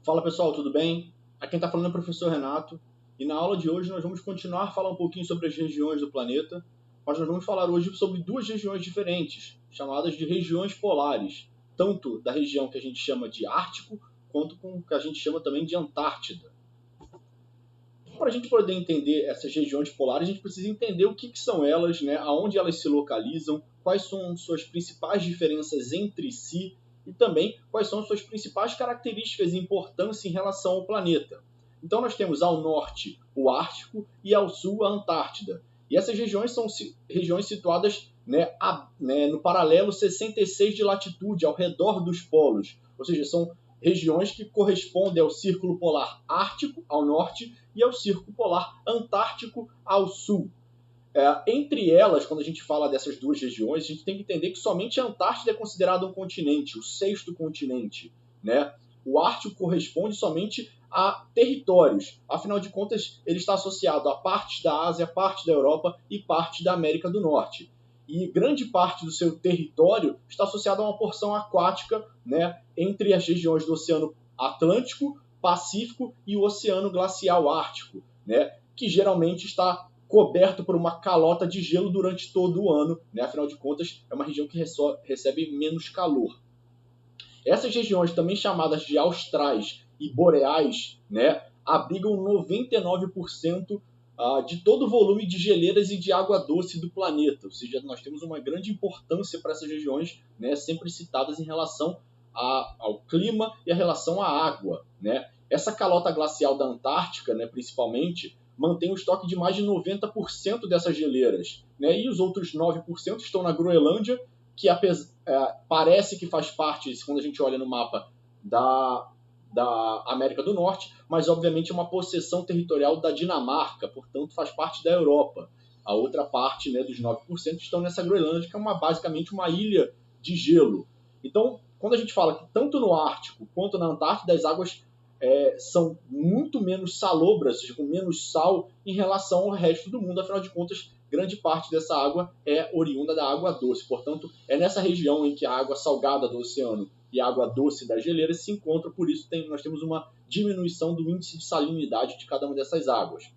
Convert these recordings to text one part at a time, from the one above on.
Fala pessoal, tudo bem? Aqui quem está falando é o professor Renato e na aula de hoje nós vamos continuar a falar um pouquinho sobre as regiões do planeta, mas nós vamos falar hoje sobre duas regiões diferentes, chamadas de regiões polares, tanto da região que a gente chama de Ártico, quanto com o que a gente chama também de Antártida. Para a gente poder entender essas regiões polares, a gente precisa entender o que são elas, né, aonde elas se localizam, quais são suas principais diferenças entre si e também quais são suas principais características e importância em relação ao planeta. Então nós temos ao norte o Ártico e ao sul a Antártida. E essas regiões são regiões situadas no paralelo 66 de latitude, ao redor dos polos. Ou seja, são regiões que correspondem ao Círculo Polar Ártico, ao norte, e ao Círculo Polar Antártico, ao sul. Entre elas, quando a gente fala dessas duas regiões, a gente tem que entender que somente a Antártida é considerada um continente, o sexto continente, né? O Ártico corresponde somente a territórios. Afinal de contas, ele está associado a partes da Ásia, parte da Europa e parte da América do Norte. E grande parte do seu território está associado a uma porção aquática, né, entre as regiões do Oceano Atlântico, Pacífico e o Oceano Glacial Ártico, né, que geralmente está coberto por uma calota de gelo durante todo o ano, né? Afinal de contas, é uma região que recebe menos calor. Essas regiões, também chamadas de austrais e boreais, né, abrigam 99% de todo o volume de geleiras e de água doce do planeta. Ou seja, nós temos uma grande importância para essas regiões, né, sempre citadas em relação ao clima e a relação à água, né? Essa calota glacial da Antártica, né, principalmente, mantém um estoque de mais de 90% dessas geleiras, né? E os outros 9% estão na Groenlândia, que parece que faz parte, quando a gente olha no mapa, da América do Norte, mas obviamente é uma possessão territorial da Dinamarca, portanto faz parte da Europa. A outra parte, né, dos 9% estão nessa Groenlândia, que é basicamente uma ilha de gelo. Então, quando a gente fala que tanto no Ártico quanto na Antártida as águas são muito menos salobras, ou seja, com menos sal em relação ao resto do mundo, afinal de contas, grande parte dessa água é oriunda da água doce. Portanto, é nessa região em que a água salgada do oceano e a água doce das geleiras se encontram, por isso nós temos uma diminuição do índice de salinidade de cada uma dessas águas.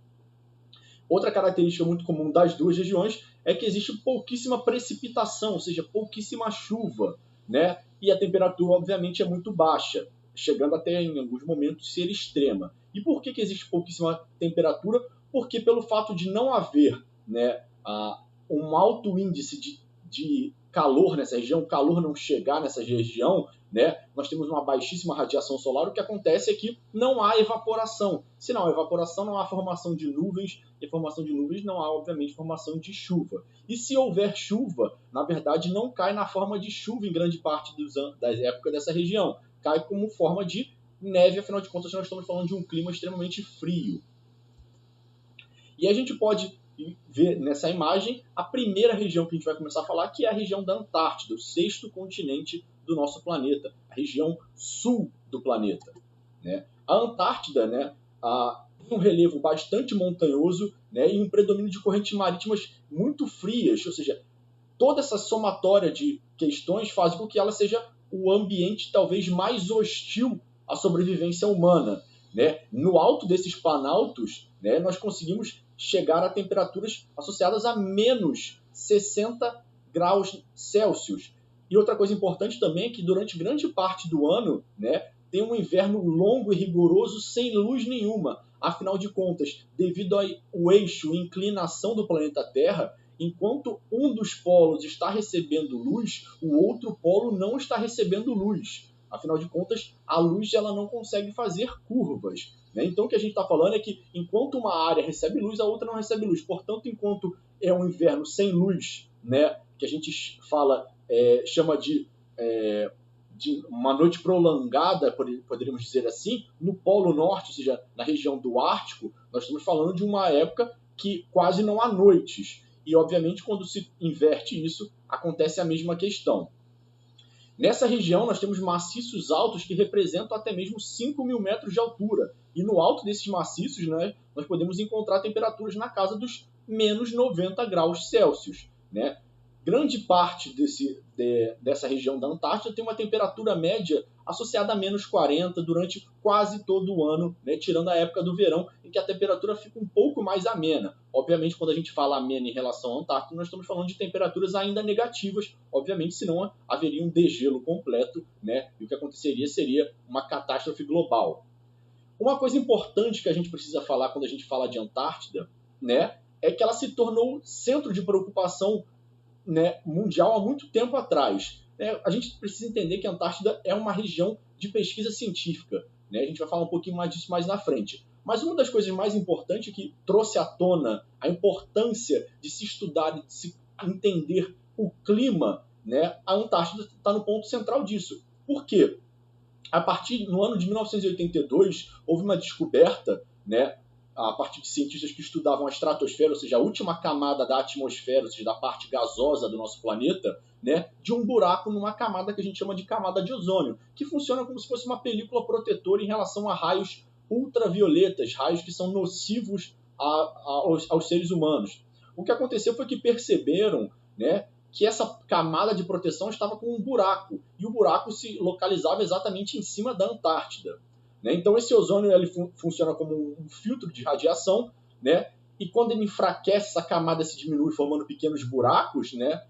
Outra característica muito comum das duas regiões é que existe pouquíssima precipitação, ou seja, pouquíssima chuva, né? E a temperatura, obviamente, é muito baixa, chegando até em alguns momentos ser extrema. E por que existe pouquíssima temperatura? Porque pelo fato de não haver, né, um alto índice de calor nessa região, o calor não chegar nessa região, né, nós temos uma baixíssima radiação solar, o que acontece é que não há evaporação. Se não há evaporação, não há formação de nuvens, e formação de nuvens não há, obviamente, formação de chuva. E se houver chuva, na verdade, não cai na forma de chuva em grande parte das épocas dessa região. Cai como forma de neve, afinal de contas, nós estamos falando de um clima extremamente frio. E a gente pode ver nessa imagem a primeira região que a gente vai começar a falar, que é a região da Antártida, o sexto continente do nosso planeta, a região sul do planeta, né? A Antártida, né, tem um relevo bastante montanhoso, né, e um predomínio de correntes marítimas muito frias, ou seja, toda essa somatória de questões faz com que ela seja o ambiente talvez mais hostil à sobrevivência humana, né? No alto desses planaltos, né, nós conseguimos chegar a temperaturas associadas a menos 60 graus Celsius. E outra coisa importante também é que durante grande parte do ano, né, tem um inverno longo e rigoroso sem luz nenhuma. Afinal de contas, devido ao eixo e inclinação do planeta Terra, enquanto um dos polos está recebendo luz, o outro polo não está recebendo luz. Afinal de contas, a luz ela não consegue fazer curvas, né? Então, o que a gente está falando é que enquanto uma área recebe luz, a outra não recebe luz. Portanto, enquanto é um inverno sem luz, né, que a gente chama de uma noite prolongada, poderíamos dizer assim, no Polo Norte, ou seja, na região do Ártico, nós estamos falando de uma época que quase não há noites. E, obviamente, quando se inverte isso, acontece a mesma questão. Nessa região, nós temos maciços altos que representam até mesmo 5.000 metros de altura. E no alto desses maciços, né, nós podemos encontrar temperaturas na casa dos menos 90 graus Celsius, né? grande parte dessa região da Antártida tem uma temperatura média associada a menos 40 durante quase todo o ano, né, tirando a época do verão, em que a temperatura fica um pouco mais amena. Obviamente, quando a gente fala amena em relação à Antártida, nós estamos falando de temperaturas ainda negativas, obviamente, senão haveria um degelo completo, né, e o que aconteceria seria uma catástrofe global. Uma coisa importante que a gente precisa falar quando a gente fala de Antártida, né, é que ela se tornou centro de preocupação, né, mundial há muito tempo atrás. A gente precisa entender que a Antártida é uma região de pesquisa científica. Né? A gente vai falar um pouquinho mais disso mais na frente. Mas uma das coisas mais importantes que trouxe à tona a importância de se estudar e de se entender o clima, né, a Antártida está no ponto central disso. Por quê? No ano de 1982, houve uma descoberta, né, a partir de cientistas que estudavam a estratosfera, ou seja, a última camada da atmosfera, ou seja, da parte gasosa do nosso planeta, né, de um buraco numa camada que a gente chama de camada de ozônio, que funciona como se fosse uma película protetora em relação a raios ultravioletas, raios que são nocivos aos seres humanos. O que aconteceu foi que perceberam, né, que essa camada de proteção estava com um buraco, e o buraco se localizava exatamente em cima da Antártida. Né? Então esse ozônio ele funciona como um filtro de radiação, né? E quando ele enfraquece, essa camada se diminui formando pequenos buracos, né?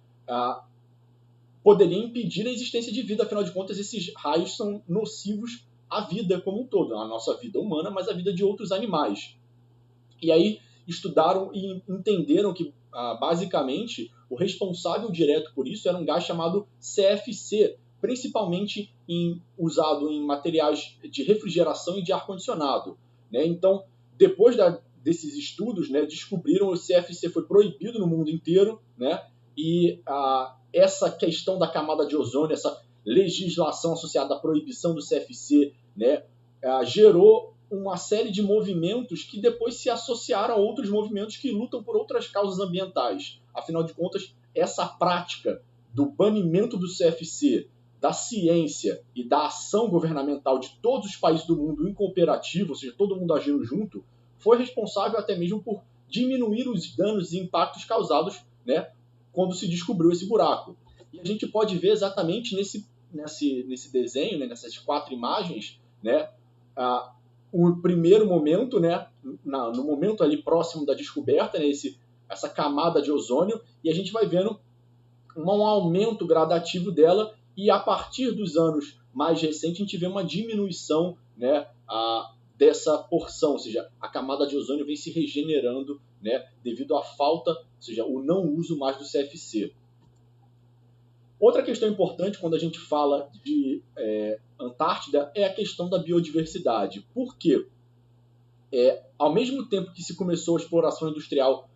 Poderia impedir a existência de vida, afinal de contas esses raios são nocivos à vida como um todo, a nossa vida humana, mas a vida de outros animais. E aí estudaram e entenderam que, basicamente, o responsável direto por isso era um gás chamado CFC, principalmente usado em materiais de refrigeração e de ar-condicionado. Né? Então, depois desses estudos, né, descobriram que o CFC foi proibido no mundo inteiro, né? E essa questão da camada de ozônio, essa legislação associada à proibição do CFC, né, gerou uma série de movimentos que depois se associaram a outros movimentos que lutam por outras causas ambientais. Afinal de contas, essa prática do banimento do CFC, da ciência e da ação governamental de todos os países do mundo em cooperativa, ou seja, todo mundo agindo junto, foi responsável até mesmo por diminuir os danos e impactos causados, né, quando se descobriu esse buraco. E a gente pode ver exatamente nesse desenho, né, nessas 4 imagens, né, o primeiro momento, né, no momento ali próximo da descoberta, né, essa camada de ozônio, e a gente vai vendo um aumento gradativo dela, e a partir dos anos mais recentes a gente vê uma diminuição, né, dessa porção, ou seja, a camada de ozônio vem se regenerando, né, devido à falta, ou seja, o não uso mais do CFC. Outra questão importante quando a gente fala de Antártida é a questão da biodiversidade. Por quê? Ao mesmo tempo que se começou a exploração industrial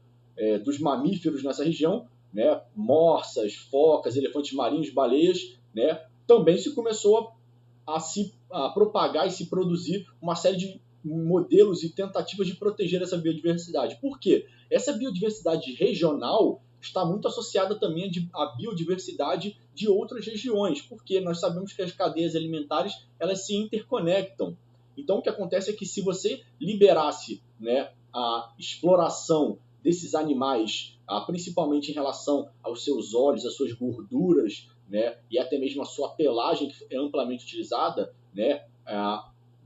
dos mamíferos nessa região, né, morsas, focas, elefantes marinhos, baleias, né, também se começou a propagar e se produzir uma série de modelos e tentativas de proteger essa biodiversidade. Por quê? Essa biodiversidade regional está muito associada também à biodiversidade de outras regiões, porque nós sabemos que as cadeias alimentares elas se interconectam. Então, o que acontece é que se você liberasse, né, a exploração desses animais, principalmente em relação aos seus óleos, às suas gorduras, né, e até mesmo a sua pelagem, que é amplamente utilizada, né,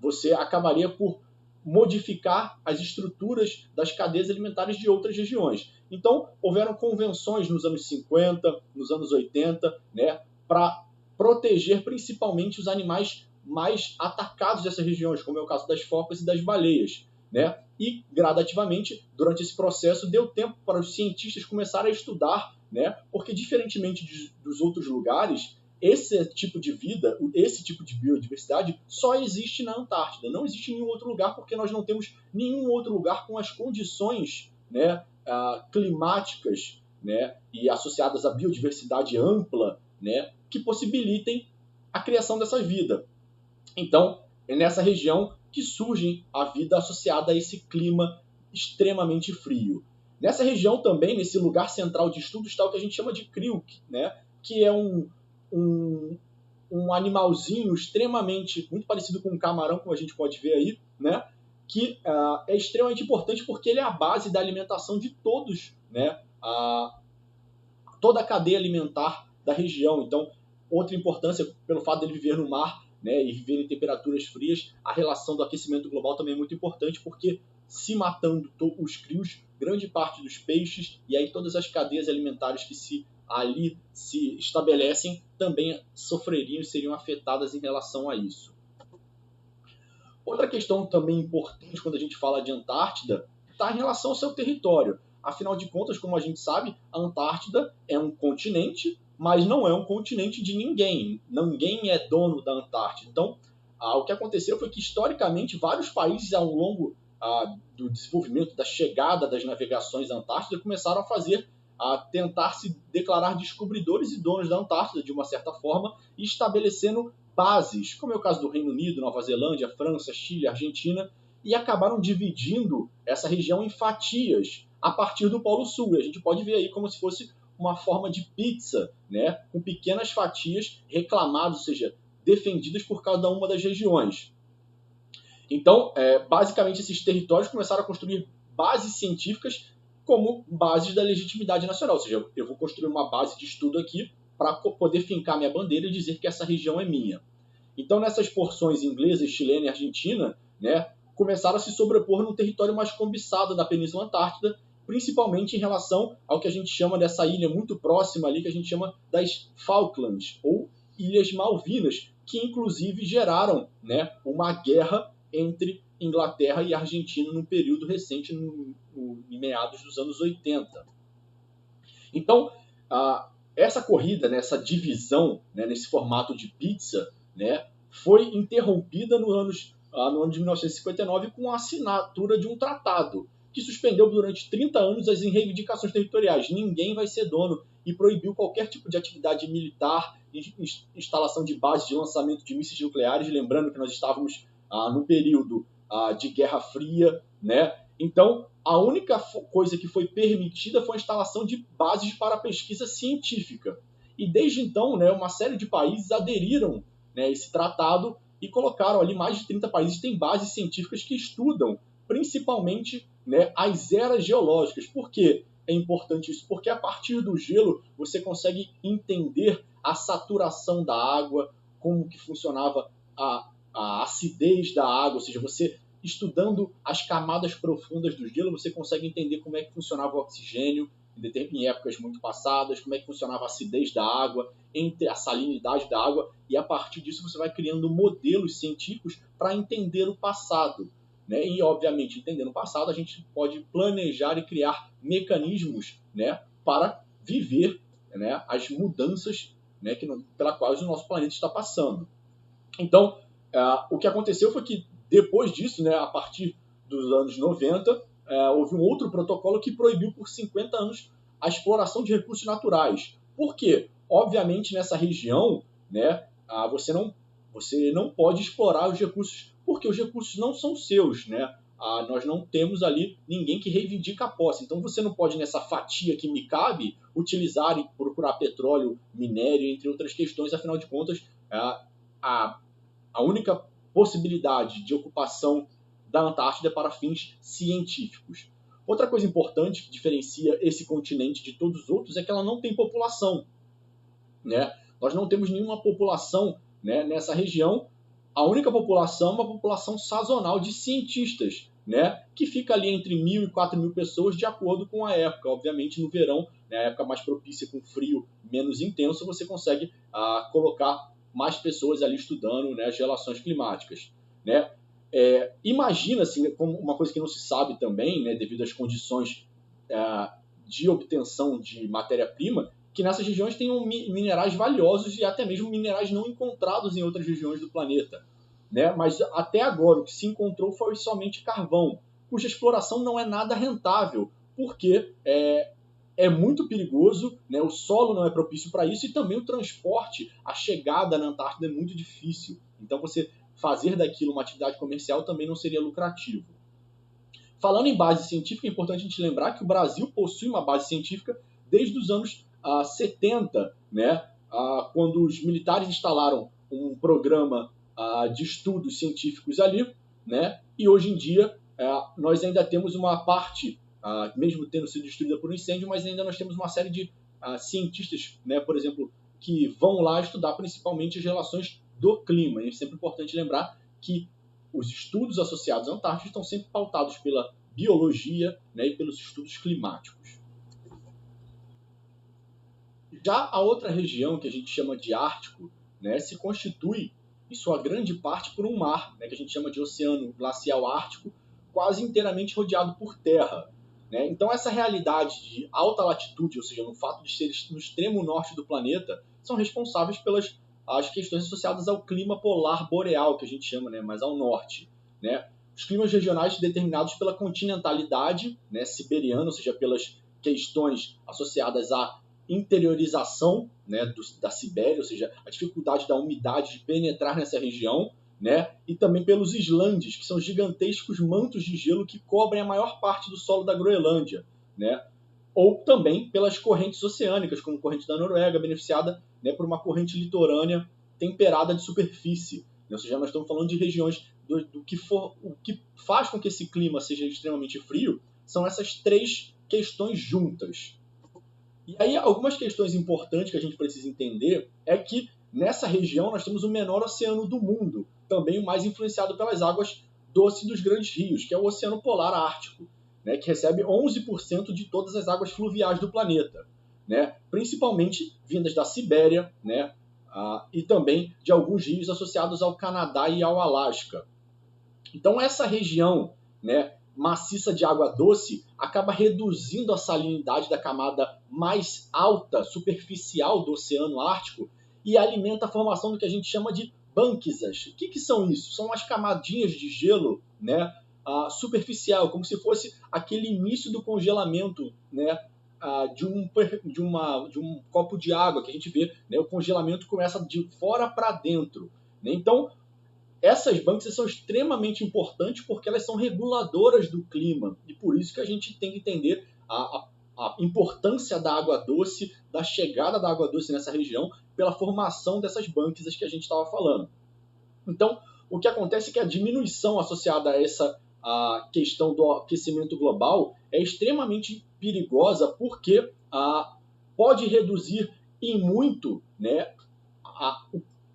você acabaria por modificar as estruturas das cadeias alimentares de outras regiões. Então, houveram convenções nos anos 50, nos anos 80, né, para proteger principalmente os animais mais atacados dessas regiões, como é o caso das focas e das baleias. Né? E, gradativamente, durante esse processo, deu tempo para os cientistas começarem a estudar, né? Porque, diferentemente dos outros lugares, esse tipo de vida, esse tipo de biodiversidade só existe na Antártida. Não existe em nenhum outro lugar, porque nós não temos nenhum outro lugar com as condições, né, climáticas, né, e associadas à biodiversidade ampla, né, que possibilitem a criação dessa vida. Então, é nessa região que surge a vida associada a esse clima extremamente frio. Nessa região também, nesse lugar central de estudo, está o que a gente chama de kriuk, né, que é um animalzinho extremamente, muito parecido com um camarão, como a gente pode ver aí, né, que é extremamente importante porque ele é a base da alimentação de todos, né, toda a cadeia alimentar da região. Então, outra importância, pelo fato dele viver no mar, né, e viver em temperaturas frias, a relação do aquecimento global também é muito importante, porque se matando os crios, grande parte dos peixes e aí todas as cadeias alimentares que ali se estabelecem também sofreriam e seriam afetadas em relação a isso. Outra questão também importante quando a gente fala de Antártida está em relação ao seu território. Afinal de contas, como a gente sabe, a Antártida é um continente, mas não é um continente de ninguém. Ninguém é dono da Antártida. Então, o que aconteceu foi que, historicamente, vários países, ao longo do desenvolvimento, da chegada das navegações à Antártida, começaram a tentar se declarar descobridores e donos da Antártida, de uma certa forma, e estabelecendo bases, como é o caso do Reino Unido, Nova Zelândia, França, Chile, Argentina, e acabaram dividindo essa região em fatias a partir do Polo Sul. E a gente pode ver aí como se fosse uma forma de pizza, né, com pequenas fatias reclamadas, ou seja, defendidas por cada uma das regiões. Então, basicamente, esses territórios começaram a construir bases científicas como bases da legitimidade nacional. Ou seja, eu vou construir uma base de estudo aqui para poder fincar minha bandeira e dizer que essa região é minha. Então, nessas porções inglesa, chilena e argentina, né, começaram a se sobrepor num território mais cobiçado da Península Antártida, principalmente em relação ao que a gente chama dessa ilha muito próxima ali, que a gente chama das Falklands, ou Ilhas Malvinas, que inclusive geraram, né, uma guerra entre Inglaterra e Argentina num período recente, em meados dos anos 80. Então, essa corrida, né, essa divisão, né, nesse formato de pizza, né, foi interrompida no ano de 1959 com a assinatura de um tratado que suspendeu durante 30 anos as reivindicações territoriais. Ninguém vai ser dono e proibiu qualquer tipo de atividade militar, instalação de bases de lançamento de mísseis nucleares, lembrando que nós estávamos no período de Guerra Fria, né? Então, a única coisa que foi permitida foi a instalação de bases para pesquisa científica. E desde então, né, uma série de países aderiram, né, a esse tratado e colocaram ali, mais de 30 países têm bases científicas que estudam principalmente, né, as eras geológicas. Por que é importante isso? Porque a partir do gelo você consegue entender a saturação da água, como que funcionava a acidez da água, ou seja, você estudando as camadas profundas do gelo, você consegue entender como é que funcionava o oxigênio em épocas muito passadas, como é que funcionava a acidez da água, entre a salinidade da água, e a partir disso você vai criando modelos científicos para entender o passado. Né? E, obviamente, entendendo o passado, a gente pode planejar e criar mecanismos, né, para viver, né, as mudanças, né, pela quais o nosso planeta está passando. Então, o que aconteceu foi que, depois disso, né, a partir dos anos 90, houve um outro protocolo que proibiu por 50 anos a exploração de recursos naturais. Por quê? Obviamente, nessa região, né, você não pode explorar os recursos, porque os recursos não são seus, né? Nós não temos ali ninguém que reivindica a posse. Então, você não pode, nessa fatia que me cabe, utilizar e procurar petróleo, minério, entre outras questões. Afinal de contas, a única possibilidade de ocupação da Antártida é para fins científicos. Outra coisa importante que diferencia esse continente de todos os outros é que ela não tem população, né? Nós não temos nenhuma população, né, nessa região. A única população é uma população sazonal de cientistas, né, que fica ali entre 1.000 e 4.000 pessoas de acordo com a época. Obviamente, no verão, né, a época mais propícia, com frio menos intenso, você consegue colocar mais pessoas ali estudando, né, as relações climáticas. Né? Imagina, assim, como uma coisa que não se sabe também, né, devido às condições de obtenção de matéria-prima, que nessas regiões tem minerais valiosos e até mesmo minerais não encontrados em outras regiões do planeta. Né? Mas até agora o que se encontrou foi somente carvão, cuja exploração não é nada rentável, porque é muito perigoso, né? O solo não é propício para isso e também o transporte, a chegada na Antártida é muito difícil. Então você fazer daquilo uma atividade comercial também não seria lucrativo. Falando em base científica, é importante a gente lembrar que o Brasil possui uma base científica desde os anos 70, né? Quando os militares instalaram um programa de estudos científicos ali, né? E hoje em dia nós ainda temos uma parte, mesmo tendo sido destruída por um incêndio, mas ainda nós temos uma série de cientistas, né, por exemplo, que vão lá estudar principalmente as relações do clima. E é sempre importante lembrar que os estudos associados à Antártida estão sempre pautados pela biologia, né, e pelos estudos climáticos. Já a outra região, que a gente chama de Ártico, né, se constitui, em sua grande parte, por um mar, né, que a gente chama de Oceano Glacial Ártico, quase inteiramente rodeado por terra. Né? Então, essa realidade de alta latitude, ou seja, no fato de ser no extremo norte do planeta, são responsáveis pelas as questões associadas ao clima polar boreal, que a gente chama, né, mais ao norte. Né? Os climas regionais determinados pela continentalidade, né, siberiana, ou seja, pelas questões associadas à interiorização, né, da Sibéria, ou seja, a dificuldade da umidade de penetrar nessa região, né, e também pelos islandes, que são gigantescos mantos de gelo que cobrem a maior parte do solo da Groenlândia, né, ou também pelas correntes oceânicas, como a corrente da Noruega, beneficiada, né, por uma corrente litorânea temperada de superfície. Ou seja, nós estamos falando de regiões do que for, o que faz com que esse clima seja extremamente frio são essas três questões juntas. E aí, algumas questões importantes que a gente precisa entender é que nessa região nós temos o menor oceano do mundo, também o mais influenciado pelas águas doces dos grandes rios, que é o Oceano Polar Ártico, né, que recebe 11% de todas as águas fluviais do planeta, né, principalmente vindas da Sibéria, né, e também de alguns rios associados ao Canadá e ao Alasca. Então, essa região, né, maciça de água doce acaba reduzindo a salinidade da camada mais alta, superficial do Oceano Ártico e alimenta a formação do que a gente chama de banquisas. O que são isso? São as camadinhas de gelo, né, superficial, como se fosse aquele início do congelamento, né, de um copo de água que a gente vê, né, o congelamento começa de fora para dentro. Né? Então, essas bancas são extremamente importantes porque elas são reguladoras do clima e por isso que a gente tem que entender a importância da água doce, da chegada da água doce nessa região, pela formação dessas banquisas que a gente estava falando. Então, o que acontece é que a diminuição associada a essa questão do aquecimento global é extremamente perigosa porque pode reduzir em muito, né,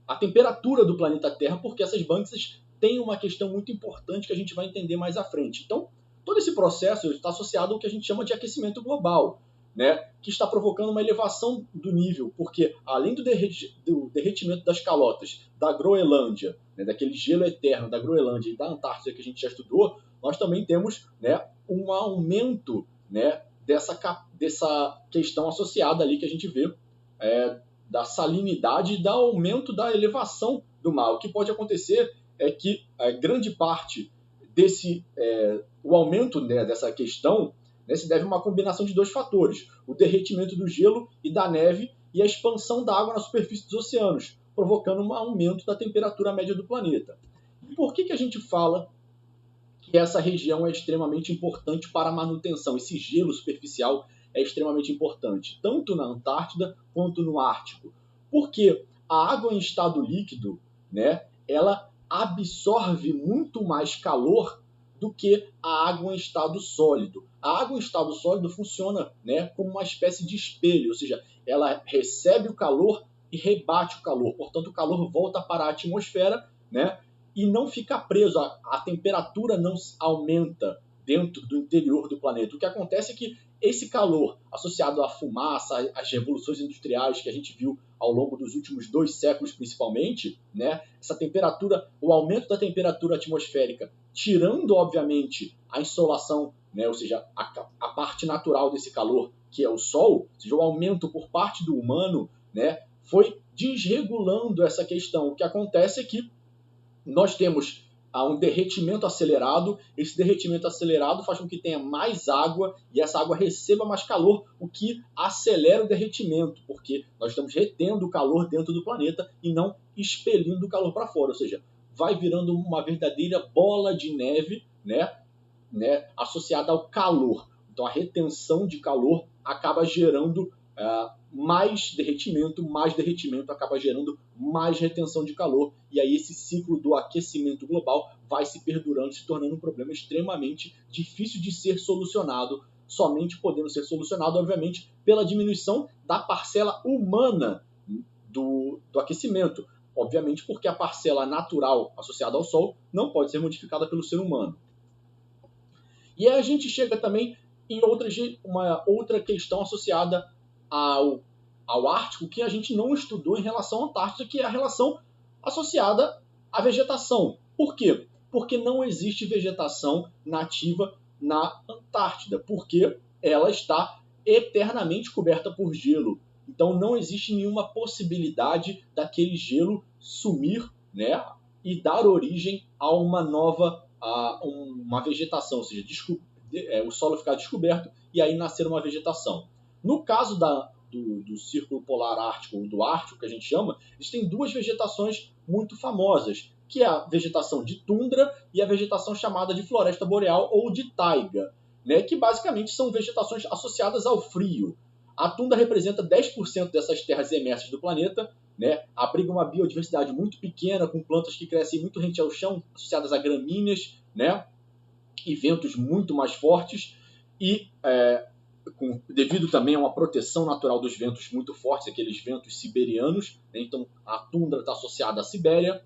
a temperatura do planeta Terra, porque essas banquisas têm uma questão muito importante que a gente vai entender mais à frente. Então, todo esse processo está associado ao que a gente chama de aquecimento global, né, que está provocando uma elevação do nível, porque além do derretimento das calotas da Groenlândia, né, daquele gelo eterno da Groenlândia e da Antártida que a gente já estudou, nós também temos, né, um aumento, né, dessa questão associada ali que a gente vê da salinidade e do aumento da elevação do mar. O que pode acontecer é que grande parte o aumento, né, dessa questão, né, se deve a uma combinação de dois fatores: o derretimento do gelo e da neve e a expansão da água na superfície dos oceanos, provocando um aumento da temperatura média do planeta. E por que a gente fala que essa região é extremamente importante para a manutenção? Esse gelo superficial é extremamente importante, tanto na Antártida quanto no Ártico. Porque a água em estado líquido, né, ela absorve muito mais calor do que a água em estado sólido. A água em estado sólido funciona, né, como uma espécie de espelho, ou seja, ela recebe o calor e rebate o calor. Portanto, o calor volta para a atmosfera, né, e não fica preso. A temperatura não aumenta dentro do interior do planeta. O que acontece é que esse calor, associado à fumaça, às revoluções industriais que a gente viu ao longo dos últimos 2 séculos principalmente, né, essa temperatura, o aumento da temperatura atmosférica, tirando, obviamente, a insolação, né, ou seja, a parte natural desse calor, que é o Sol, ou seja, o aumento por parte do humano, né, foi desregulando essa questão. O que acontece é que nós temos um derretimento acelerado. Esse derretimento acelerado faz com que tenha mais água e essa água receba mais calor, o que acelera o derretimento, porque nós estamos retendo o calor dentro do planeta e não expelindo o calor para fora, ou seja, vai virando uma verdadeira bola de neve, né, associada ao calor. Então a retenção de calor acaba gerando mais derretimento acaba gerando mais retenção de calor, e aí esse ciclo do aquecimento global vai se perdurando, se tornando um problema extremamente difícil de ser solucionado somente podendo ser solucionado, obviamente, pela diminuição da parcela humana do aquecimento. Obviamente, porque a parcela natural associada ao Sol não pode ser modificada pelo ser humano. E aí a gente chega também em uma outra questão associada ao Ártico que a gente não estudou em relação à Antártida, que é a relação associada à vegetação. Por quê? Porque não existe vegetação nativa na Antártida, porque ela está eternamente coberta por gelo. Então não existe nenhuma possibilidade daquele gelo sumir, né, e dar origem a uma nova uma vegetação, ou seja, o solo ficar descoberto e aí nascer uma vegetação. No caso do Círculo Polar Ártico, ou do Ártico, que a gente chama, existem duas vegetações muito famosas, que é a vegetação de tundra e a vegetação chamada de floresta boreal ou de taiga, né, que basicamente são vegetações associadas ao frio. A tundra representa 10% dessas terras emersas do planeta, né, abriga uma biodiversidade muito pequena, com plantas que crescem muito rente ao chão, associadas a gramíneas, né, e ventos muito mais fortes, e devido também a uma proteção natural dos ventos muito fortes, aqueles ventos siberianos, né, então a tundra está associada à Sibéria,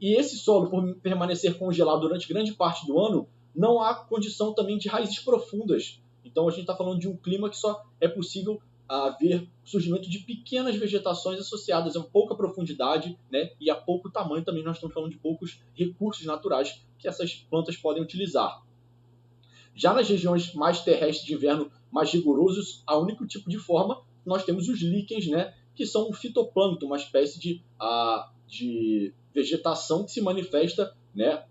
e esse solo, por permanecer congelado durante grande parte do ano, não há condição também de raízes profundas. Então a gente está falando de um clima que só é possível haver surgimento de pequenas vegetações associadas a pouca profundidade, né, e a pouco tamanho também. Nós estamos falando de poucos recursos naturais que essas plantas podem utilizar. Já nas regiões mais terrestres de inverno mais rigorosos, a único tipo de forma, nós temos os líquens, né, que são um fitoplâncton, uma espécie de vegetação que se manifesta, né,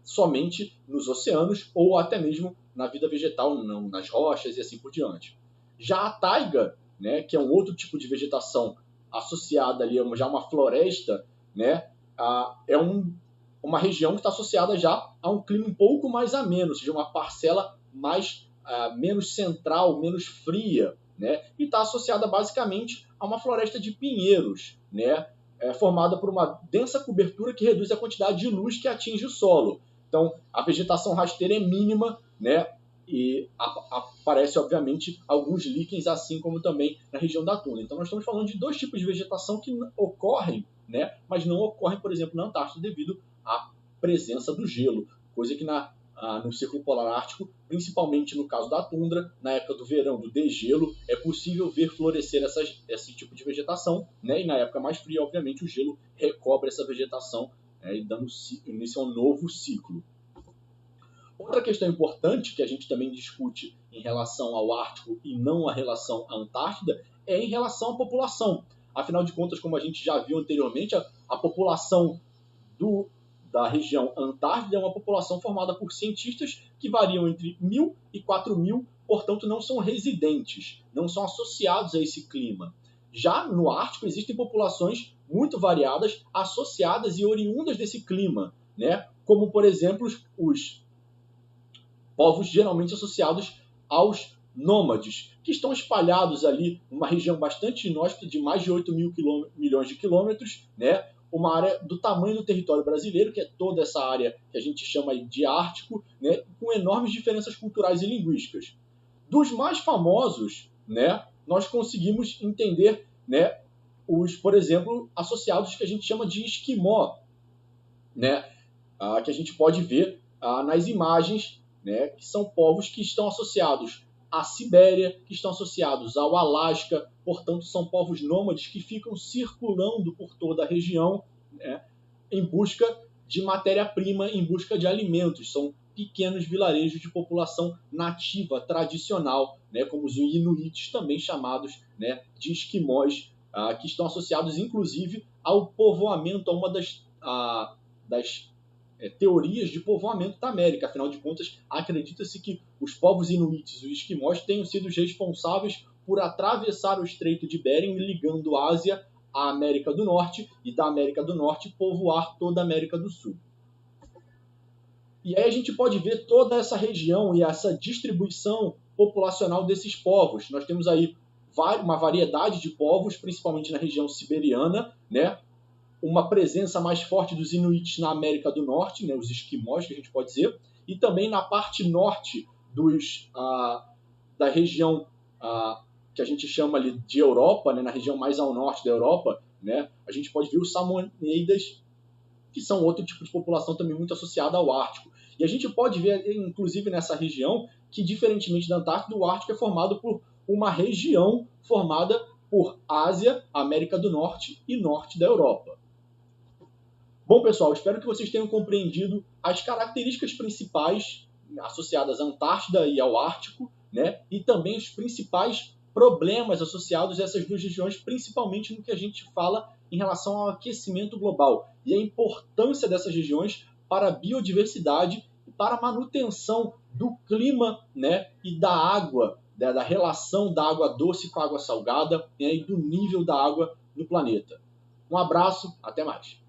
somente nos oceanos ou até mesmo na vida vegetal, nas rochas e assim por diante. Já a taiga, né, que é um outro tipo de vegetação associada ali a já uma floresta, né, é uma região que está associada já a um clima um pouco mais ameno, ou seja, uma parcela menos central, menos fria, né, e está associada basicamente a uma floresta de pinheiros, né, formada por uma densa cobertura que reduz a quantidade de luz que atinge o solo. Então, a vegetação rasteira é mínima, né, e aparece, obviamente, alguns líquens, assim como também na região da tundra. Então, nós estamos falando de dois tipos de vegetação que ocorrem, né, mas não ocorrem, por exemplo, na Antártida devido à presença do gelo, coisa que no Círculo Polar Ártico, principalmente no caso da tundra, na época do verão, do degelo, é possível ver florescer esse tipo de vegetação, né, e na época mais fria, obviamente, o gelo recobre essa vegetação, e dando início a um novo ciclo. Outra questão importante que a gente também discute em relação ao Ártico e não a relação à Antártida é em relação à população. Afinal de contas, como a gente já viu anteriormente, a população da região Antártida é uma população formada por cientistas que variam entre 1.000 e 4.000, portanto não são residentes, não são associados a esse clima. Já no Ártico existem populações muito variadas, associadas e oriundas desse clima, né? Como, por exemplo, os povos geralmente associados aos nômades, que estão espalhados ali numa região bastante inóspita de mais de 8 milhões de quilômetros, né? Uma área do tamanho do território brasileiro, que é toda essa área que a gente chama de Ártico, né? Com enormes diferenças culturais e linguísticas. Dos mais famosos, né, nós conseguimos entender, né, por exemplo, associados que a gente chama de esquimó, né, que a gente pode ver nas imagens, né, que são povos que estão associados à Sibéria, que estão associados ao Alasca, portanto são povos nômades que ficam circulando por toda a região, né, em busca de matéria-prima, em busca de alimentos. São pequenos vilarejos de população nativa, tradicional, né, como os inuites, também chamados, né, de esquimós, que estão associados inclusive ao povoamento, a uma das teorias de povoamento da América. Afinal de contas, acredita-se que os povos inuites e os esquimós tenham sido os responsáveis por atravessar o Estreito de Bering, ligando a Ásia à América do Norte, e da América do Norte povoar toda a América do Sul. E aí a gente pode ver toda essa região e essa distribuição populacional desses povos. Nós temos aí uma variedade de povos, principalmente na região siberiana, né? Uma presença mais forte dos inuites na América do Norte, né, os esquimós, que a gente pode dizer, e também na parte norte da região que a gente chama ali de Europa, né, na região mais ao norte da Europa, né, a gente pode ver os Samônidas, que são outro tipo de população também muito associada ao Ártico. E a gente pode ver, inclusive nessa região, que diferentemente da Antártida, o Ártico é formado por uma região formada por Ásia, América do Norte e Norte da Europa. Bom, pessoal, espero que vocês tenham compreendido as características principais associadas à Antártida e ao Ártico, né? E também os principais problemas associados a essas duas regiões, principalmente no que a gente fala em relação ao aquecimento global e a importância dessas regiões para a biodiversidade e para a manutenção do clima, né? E da água, da relação da água doce com a água salgada, né? E do nível da água no planeta. Um abraço, até mais.